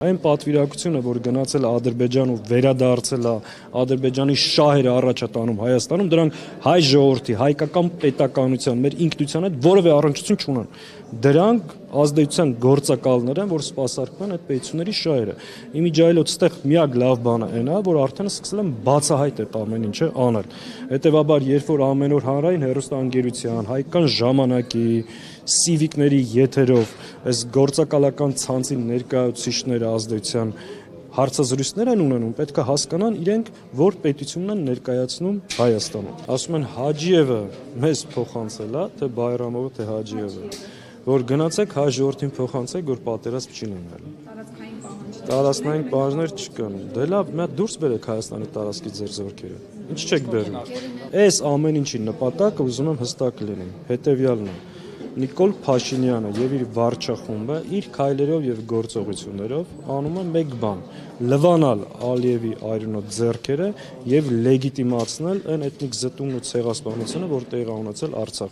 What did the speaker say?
Այն պատվիրակությունը, որ գնացել է Ադրբեջան ու վերադարձել է Ադրբեջանի շահերը առաջ է տանում Հայաստանում, դրանք հայ ժողովրդի, հայկական պետականության, մեր ինքնության հետ որևէ առնչություն չունեն։ Դրանք ազդեցության գործակալներ են, որ սպասարկում են այդ պետությունների շահերը։ Իմիջայլոց այդտեղ միակ լավ բանը այն է, որ արդեն սկսել են բացահայտ այդ ամեն ինչը անել։ Հետևաբար, երբ որ ամեն օր հանրային հեռուստաընկերության, հայկական ժամանակի, սիվիկների եթերով այս գործակալական ցանցի ներկայացուցիչները ազդեցության հարցազրույցներ են ունենում, պետք է հասկանան իրենք որ պետությունն են ներկայացնում Հայաստանում։ Ասում են Հաջիևը մեզ փոխանցել է, թե Բայրամովը, թե Հաջիևը, որ գնացեք հայ ժողովրդին փոխանցեք, որ պատերազմ չի լինելու։ Տարածքային պահանջներ չկան։ Դե լավ, մի հատ դուրս բերեք Հայաստանի տարածքից ձեր զորքերը։ Ինչ չեք բերում։ Այս ամեն ինչի նպատակը ուզում եմ հստակ լինի, հետևյալն է։ Նիկոլ Փաշինյանը եւ իր վարչախումբը իր քայլերով եւ գործողություններով անում են մեկ բան՝ լվանալ Ալիևի այրոնոտ ձեռքերը եւ լեգիտիմացնել այն էթնիկ զտումն ու ցեղասպանությունը, որ տեղի ունեցել Արցախում։